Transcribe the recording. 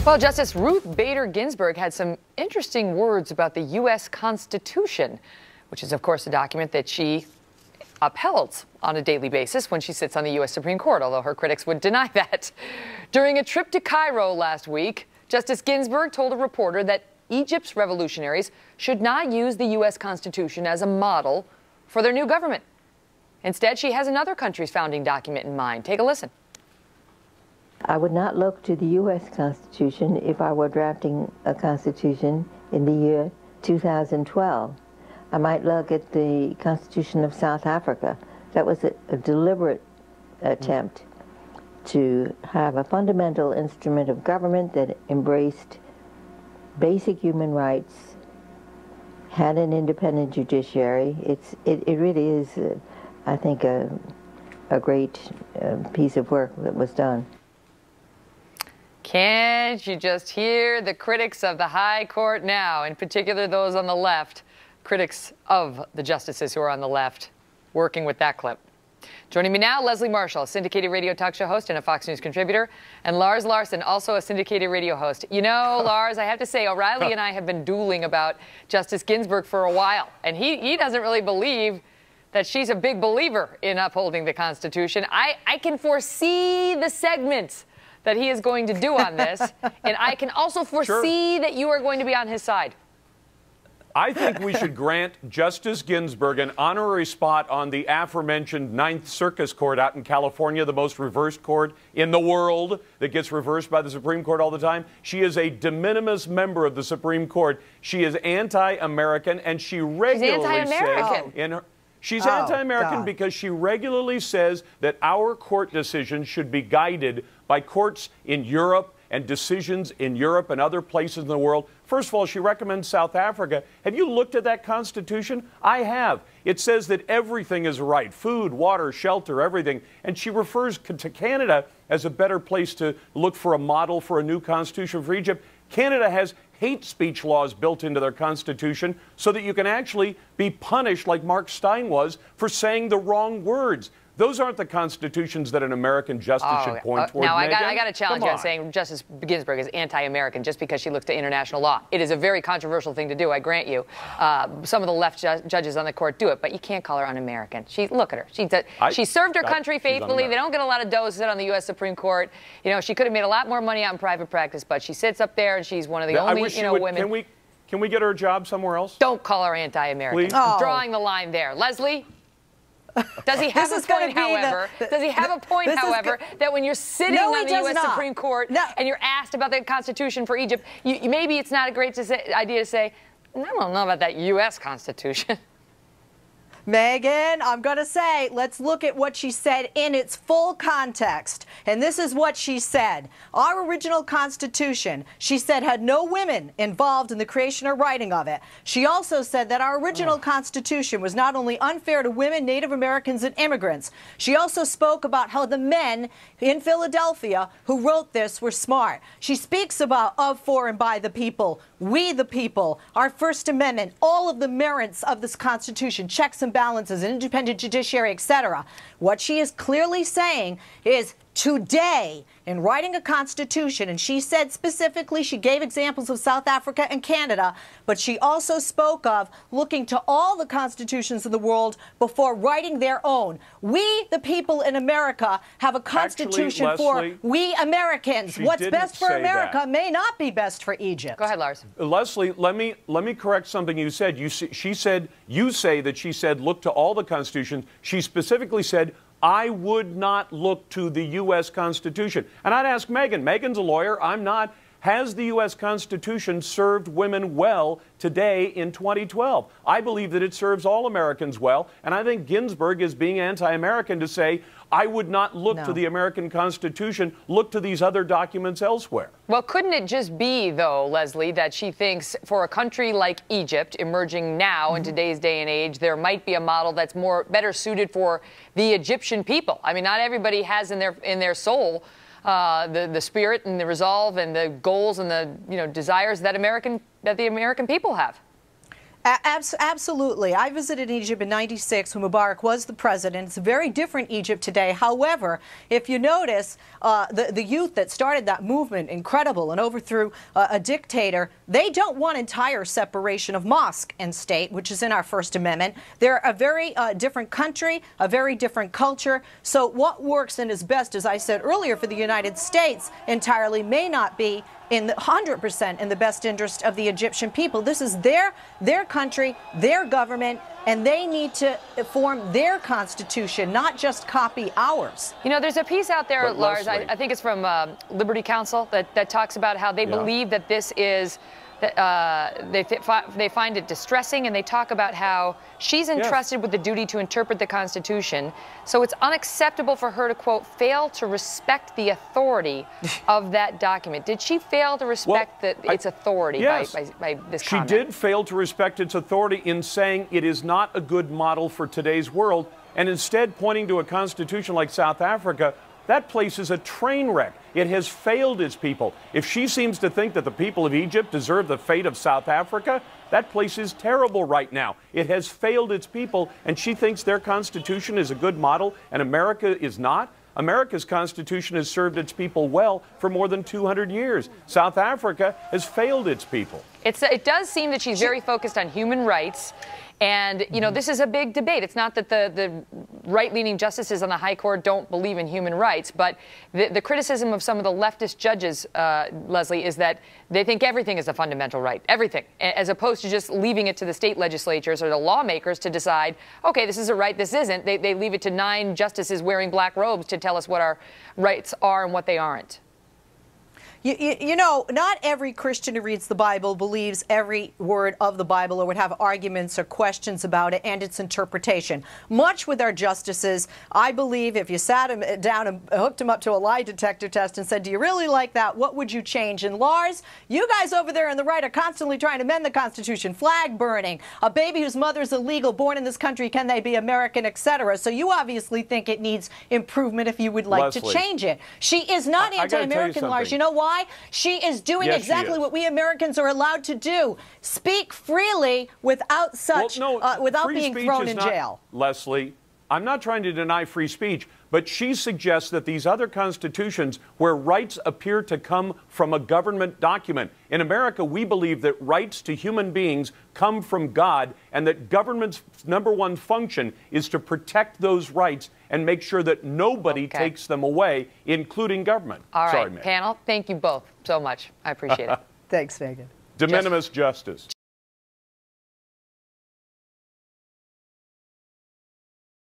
Well, Justice Ruth Bader Ginsburg had some interesting words about the U.S. Constitution, which is, of course, a document that she upholds on a daily basis when she sits on the U.S. Supreme Court, although her critics would deny that. During a trip to Cairo last week, Justice Ginsburg told a reporter that Egypt's revolutionaries should not use the U.S. Constitution as a model for their new government. Instead, she has another country's founding document in mind. Take a listen. I would not look to the U.S. Constitution if I were drafting a Constitution in the year 2012. I might look at the Constitution of South Africa. That was a deliberate attempt to have a fundamental instrument of government that embraced basic human rights, had an independent judiciary. It really is, I think, a great piece of work that was done. Can't you just hear the critics of the High Court now, in particular those on the left, critics of the justices who are on the left, working with that clip? Joining me now, Leslie Marshall, syndicated radio talk show host and a Fox News contributor, and Lars Larson, also a syndicated radio host. You know, Lars, I have to say, O'Reilly and I have been dueling about Justice Ginsburg for a while, and he doesn't really believe that she's a big believer in upholding the Constitution. I can foresee the segments that he is going to do on this, and I can also foresee that you are going to be on his side. I think we should grant Justice Ginsburg an honorary spot on the aforementioned Ninth Circus Court out in California, the most reversed court in the world that gets reversed by the Supreme Court all the time. She is a de minimis member of the Supreme Court. She is anti-American, and she regularly says in her... She's anti-American because she regularly says that our court decisions should be guided by courts in Europe and decisions in Europe and other places in the world. First of all, she recommends South Africa. Have you looked at that Constitution? I have. It says that everything is right. Food, water, shelter, everything. And she refers to Canada as a better place to look for a model for a new Constitution for Egypt. Canada has hate speech laws built into their Constitution so that you can actually be punished like Mark Steyn was for saying the wrong words. Those aren't the constitutions that an American justice should point toward. Now, I got to challenge you on saying Justice Ginsburg is anti-American just because she looks to international law. It is a very controversial thing to do, I grant you. Some of the left judges on the court do it, but you can't call her un-American. Look at her. She served her country faithfully. They don't get a lot of dough to sit on the U.S. Supreme Court. You know, she could have made a lot more money out in private practice, but she sits up there and she's one of the only, women. Can we get her a job somewhere else? Don't call her anti-American. Drawing the line there. Leslie? Does he have a point, however? Does he have a point, however, that when you're sitting on the U.S. Supreme Court and you're asked about the Constitution for Egypt, maybe it's not a great idea to say, I don't know about that U.S. Constitution. Megan, I'm going to say, let's look at what she said in its full context. And this is what she said. Our original Constitution, she said, had no women involved in the creation or writing of it. She also said that our original Constitution was not only unfair to women, Native Americans, and immigrants. She also spoke about how the men in Philadelphia who wrote this were smart. She speaks about of, for, and by the people, we the people, our First Amendment, all of the merits of this Constitution, checks and balances, an independent judiciary, etc. What she is clearly saying is today, in writing a constitution, and she said specifically, she gave examples of South Africa and Canada, but she also spoke of looking to all the constitutions of the world before writing their own. We, the people in America, have a constitution for we Americans. What's best for America may not be best for Egypt. Go ahead, Lars. Leslie, let me correct something you said. You say that she said look to all the constitutions. She specifically said, I would not look to the U.S. Constitution. And I'd ask Megan. Megan's a lawyer. I'm not. Has the U.S. Constitution served women well today in 2012? I believe that it serves all Americans well. And I think Ginsburg is being anti-American to say, I would not look to the American Constitution, look to these other documents elsewhere. Well, couldn't it just be, though, Leslie, that she thinks for a country like Egypt, emerging now in today's day and age, there might be a model that's better suited for the Egyptian people? I mean, not everybody has in their soul the spirit and the resolve and the goals and the desires that the American people have. Absolutely. I visited Egypt in '96 when Mubarak was the president. It's a very different Egypt today. However, if you notice, the youth that started that movement, incredible, and overthrew a dictator, they don't want entire separation of mosque and state, which is in our First Amendment. They're a very different country, a very different culture. So what works and is best, as I said earlier, for the United States entirely may not be in 100% in the best interest of the Egyptian people. This is their country, their government, and they need to form their constitution, not just copy ours. You know, there's a piece out there, But Lars, Leslie, I think it's from Liberty Counsel, that talks about how they believe that this is, they find it distressing, and they talk about how she's entrusted with the duty to interpret the Constitution, so it's unacceptable for her to, quote, fail to respect the authority of that document. Did she fail to respect its authority by this comment? She did fail to respect its authority in saying it is not a good model for today's world, and instead pointing to a constitution like South Africa. That place is a train wreck. It has failed its people. If she seems to think that the people of Egypt deserve the fate of South Africa, that place is terrible right now. It has failed its people, and she thinks their constitution is a good model, and America is not. America's constitution has served its people well for more than 200 years. South Africa has failed its people. It does seem that she's very focused on human rights. And, you know, this is a big debate. It's not that the right-leaning justices on the High Court don't believe in human rights, but the criticism of some of the leftist judges, Leslie, is that they think everything is a fundamental right, everything, as opposed to just leaving it to the state legislatures or the lawmakers to decide, okay, this is a right, this isn't. They leave it to 9 justices wearing black robes to tell us what our rights are and what they aren't. You know, not every Christian who reads the Bible believes every word of the Bible or would have arguments or questions about it and its interpretation. Much with our justices, I believe if you sat them down and hooked them up to a lie detector test and said, do you really like that? What would you change? And Lars, you guys over there on the right are constantly trying to amend the Constitution, flag burning, a baby whose mother's illegal, born in this country, can they be American, etc. So you obviously think it needs improvement if you would like to change it. She is not anti-American, Lars. You know why? She is doing exactly what we Americans are allowed to do: speak freely without such, without being thrown in jail. Leslie, I'm not trying to deny free speech, but she suggests that these other constitutions where rights appear to come from a government document. In America, we believe that rights to human beings come from God, and that government's #1 function is to protect those rights and make sure that nobody takes them away, including government. All right, panel, thank you both so much. I appreciate it. Thanks, Megan. De minimis justice.